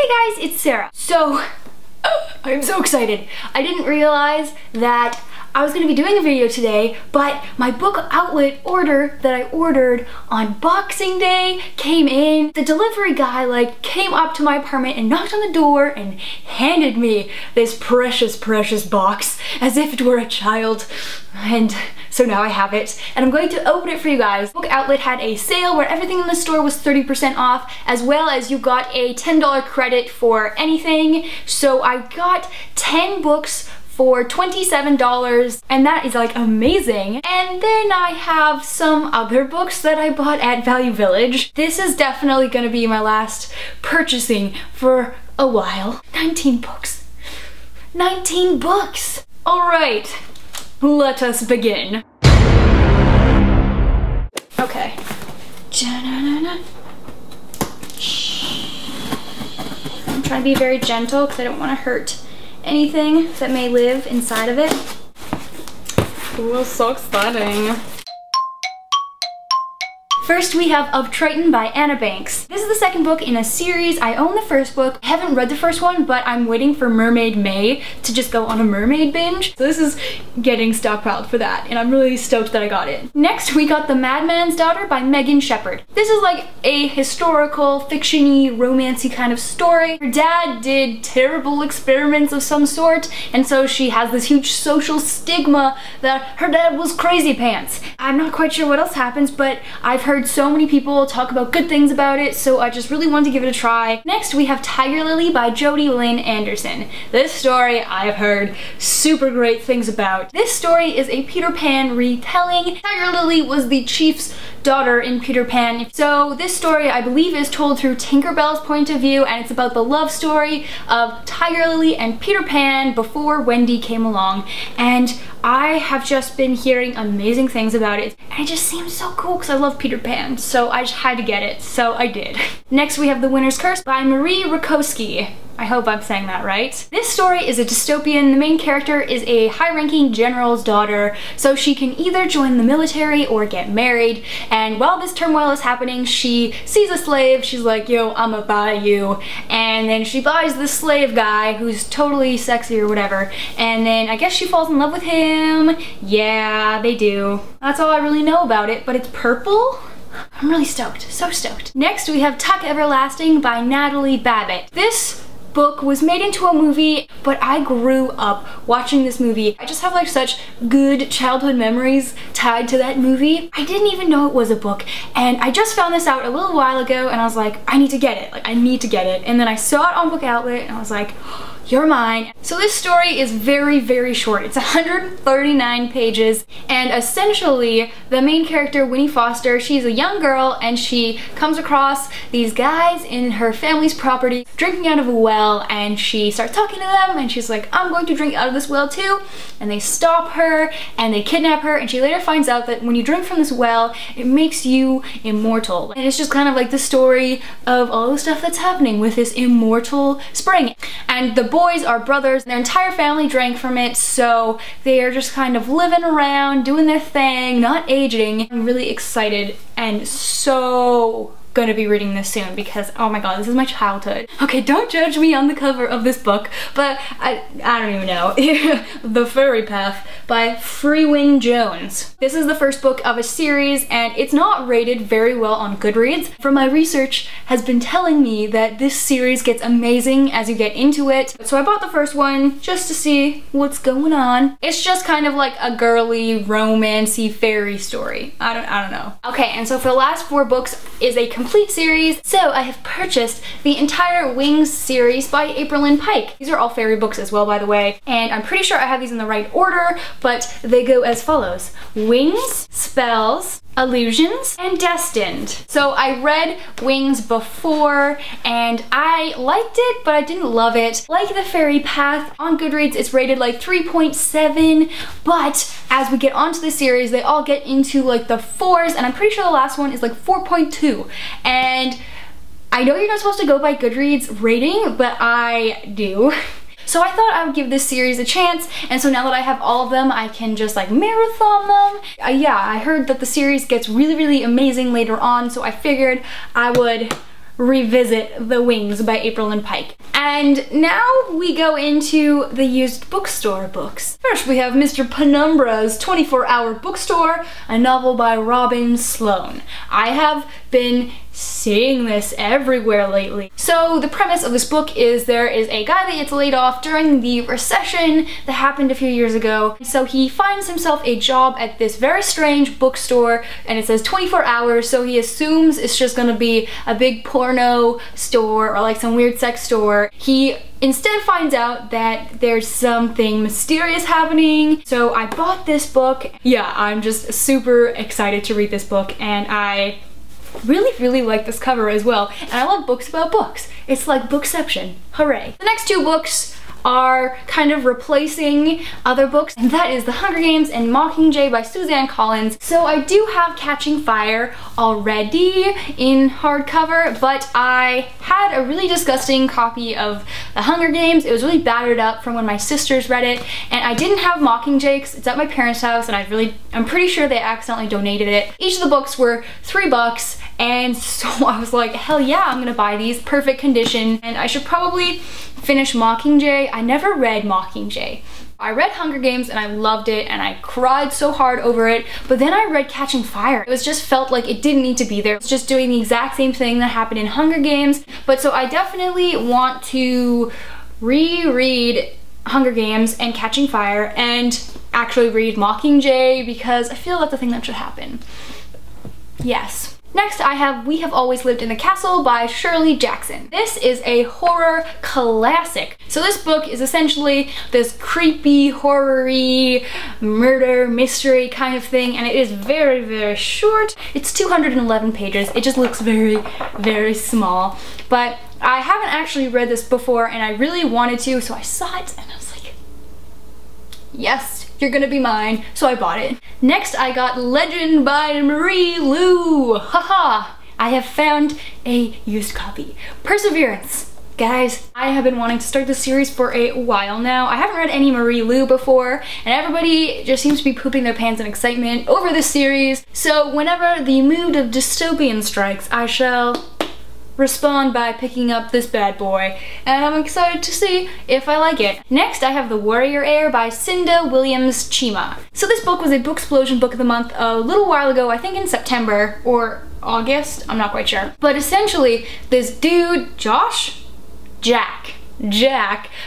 Hey guys, it's Sarah. So, I'm so excited. I didn't realize that I was gonna be doing a video today, but my book outlet order that I ordered on Boxing Day came in. The delivery guy came up to my apartment and knocked on the door and handed me this precious, precious box as if it were a child. And so now I have it, and I'm going to open it for you guys. Book Outlet had a sale where everything in the store was 30% off, as well as you got a $10 credit for anything. So I got 10 books for $27, and that is amazing. And then I have some other books that I bought at Value Village. This is definitely gonna be my last purchasing for a while. 19 books. 19 books! All right, let us begin. Okay. I'm trying to be very gentle because I don't want to hurt anything that may live inside of it. Ooh, so exciting. First, we have Of Triton by Anna Banks. This is the second book in a series. I own the first book. I haven't read the first one, but I'm waiting for Mermaid May to just go on a mermaid binge. So this is getting stockpiled for that, and I'm really stoked that I got it. Next, we got The Madman's Daughter by Megan Shepherd. This is a historical, fiction-y, romancy kind of story. Her dad did terrible experiments of some sort, and so she has this huge social stigma that her dad was crazy pants. I'm not quite sure what else happens, but I've heard so many people talk about good things about it, so I just really wanted to give it a try. Next, we have Tiger Lily by Jodi Lynn Anderson. This story I've heard super great things about. This story is a Peter Pan retelling. Tiger Lily was the chief's daughter in Peter Pan. So this story, I believe, is told through Tinkerbell's point of view, and it's about the love story of Tiger Lily and Peter Pan before Wendy came along. And I have just been hearing amazing things about it, and it just seems so cool because I love Peter Pan, so I just had to get it, so I did. Next, we have The Winter's Curse by Marie Rakowski. I hope I'm saying that right. This story is a dystopian. The main character is a high-ranking general's daughter, so she can either join the military or get married, and while this turmoil is happening, she sees a slave. She's like, yo, I'ma buy you, and then she buys this slave guy who's totally sexy or whatever, and then I guess she falls in love with him. Yeah, they do. That's all I really know about it, but it's purple? I'm really stoked, so stoked. Next, we have Tuck Everlasting by Natalie Babbitt. This book was made into a movie, but I grew up watching this movie. I just have such good childhood memories tied to that movie. I didn't even know it was a book, and I just found this out a little while ago, and I was like, I need to get it. I need to get it. And then I saw it on Book Outlet, and I was like, you're mine. So this story is very, very short. It's 139 pages, and essentially the main character, Winnie Foster, she's a young girl, and she comes across these guys in her family's property drinking out of a well, and she starts talking to them, and she's like, I'm going to drink out of this well too. And they stop her, and they kidnap her, and she later finds out that when you drink from this well, it makes you immortal. And it's just kind of the story of all the stuff that's happening with this immortal spring. And the boys are brothers. Their entire family drank from it, so they are just kind of living around, doing their thing, not aging. I'm really excited and so gonna be reading this soon because, oh my god, this is my childhood. Okay, don't judge me on the cover of this book, but I don't even know. The Fairy Path by Freewing Jones. This is the first book of a series, and it's not rated very well on Goodreads. From my research has been telling me that this series gets amazing as you get into it. So I bought the first one just to see what's going on. It's just kind of like a girly, romancy, fairy story. I don't know. Okay, and so for the last 4 books is a complete series. So I have purchased the entire Wings series by April Lynn Pike. These are all fairy books as well, by the way, and I'm pretty sure I have these in the right order, but they go as follows: Wings, Spells, Illusions, and Destined. So I read Wings before, and I liked it, but I didn't love it. Like The Fairy Path, on Goodreads it's rated 3.7, but as we get onto the series, they all get into the 4s, and I'm pretty sure the last one is 4.2. And I know you're not supposed to go by Goodreads rating, but I do. So I thought I would give this series a chance, and so now that I have all of them, I can just marathon them. Yeah, I heard that the series gets really, really amazing later on, so I figured I would revisit The Wings by April and Pike. And now we go into the used bookstore books. First we have Mr. Penumbra's 24-Hour Bookstore, a novel by Robin Sloan. I have been seeing this everywhere lately. So the premise of this book is there is a guy that gets laid off during the recession that happened a few years ago. So he finds himself a job at this very strange bookstore, and it says 24 hours, so he assumes it's just gonna be a big porno store or like some weird sex store. He instead finds out that there's something mysterious happening. So I bought this book. Yeah, I'm just super excited to read this book, and I really like this cover as well. And I love books about books. It's like Bookception. Hooray. The next two books are kind of replacing other books, and that is The Hunger Games and Mockingjay by Suzanne Collins. So I do have Catching Fire already in hardcover, but I had a really disgusting copy of The Hunger Games. It was really battered up from when my sisters read it, and I didn't have Mockingjay because it's at my parents' house, and I'm pretty sure they accidentally donated it. Each of the books were $3, and so I was like, hell yeah, I'm gonna buy these, perfect condition, and I should probably finish Mockingjay. I never read Mockingjay. I read Hunger Games and I loved it and I cried so hard over it, but then I read Catching Fire. It was just felt like it didn't need to be there. It's just doing the exact same thing that happened in Hunger Games, but so I definitely want to reread Hunger Games and Catching Fire and actually read Mockingjay because I feel that's the thing that should happen. Yes. Next I have We Have Always Lived in the Castle by Shirley Jackson. This is a horror classic. So this book is essentially this creepy, horror-y, murder, mystery kind of thing, and it is very short. It's 211 pages. It just looks very small. But I haven't actually read this before and I really wanted to, so I saw it and I was like, yes, you're gonna be mine, so I bought it. Next I got Legend by Marie Lu. Haha! I have found a used copy. Perseverance. Guys, I have been wanting to start this series for a while now. I haven't read any Marie Lu before, and everybody just seems to be pooping their pants in excitement over this series. So whenever the mood of dystopian strikes, I shall respond by picking up this bad boy, and I'm excited to see if I like it. Next I have The Warrior Heir by Cinda Williams Chima. So this book was a Booksplosion Book of the Month a little while ago, I think in September or August, I'm not quite sure. But essentially this dude, Jack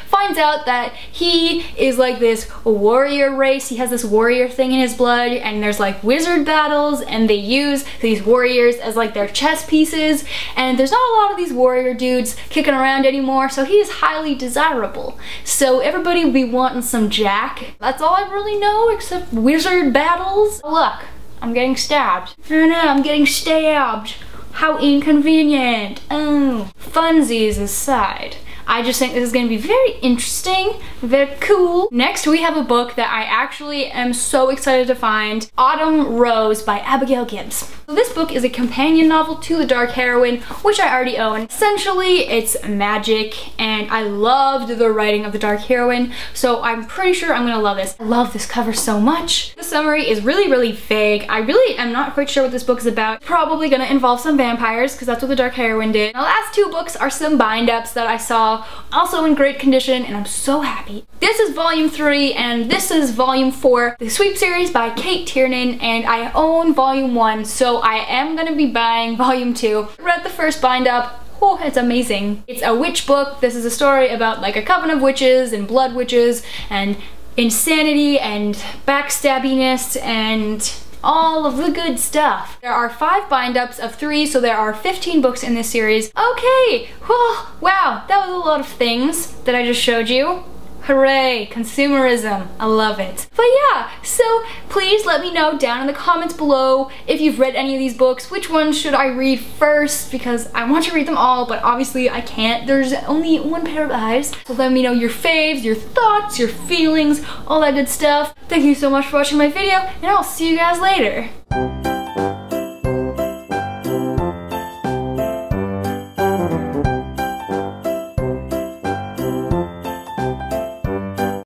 finds out that he is like this warrior race. He has this warrior thing in his blood, and there's like wizard battles, and they use these warriors as like their chess pieces, and there's not a lot of these warrior dudes kicking around anymore, so he is highly desirable. So everybody will be wanting some Jack. That's all I really know except wizard battles. Look, I'm getting stabbed. Oh no, I'm getting stabbed. How inconvenient. Oh, funsies aside, I just think this is going to be very interesting, very cool. Next we have a book that I actually am so excited to find, Autumn Rose by Abigail Gibbs. So this book is a companion novel to The Dark Heroine, which I already own. Essentially it's magic, and I loved the writing of The Dark Heroine, so I'm pretty sure I'm gonna love this. I love this cover so much. The summary is really vague. I really am not quite sure what this book is about. It's probably gonna involve some vampires, because that's what The Dark Heroine did. The last two books are some bind-ups that I saw, also in great condition, and I'm so happy. This is volume 3 and this is volume 4, the Sweep series by Kate Tiernan, and I own volume 1, so I am gonna be buying volume 2. I read the first bind-up. Oh, it's amazing. It's a witch book. This is a story about like a coven of witches and blood witches and insanity and backstabbiness and all of the good stuff. There are 5 bind-ups of 3, so there are 15 books in this series. Okay, oh, wow, that was a lot of things that I just showed you. Hooray, consumerism, I love it. But yeah, so please let me know down in the comments below if you've read any of these books, which ones should I read first, because I want to read them all, but obviously I can't. There's only one pair of eyes. So let me know your faves, your thoughts, your feelings, all that good stuff. Thank you so much for watching my video, and I'll see you guys later.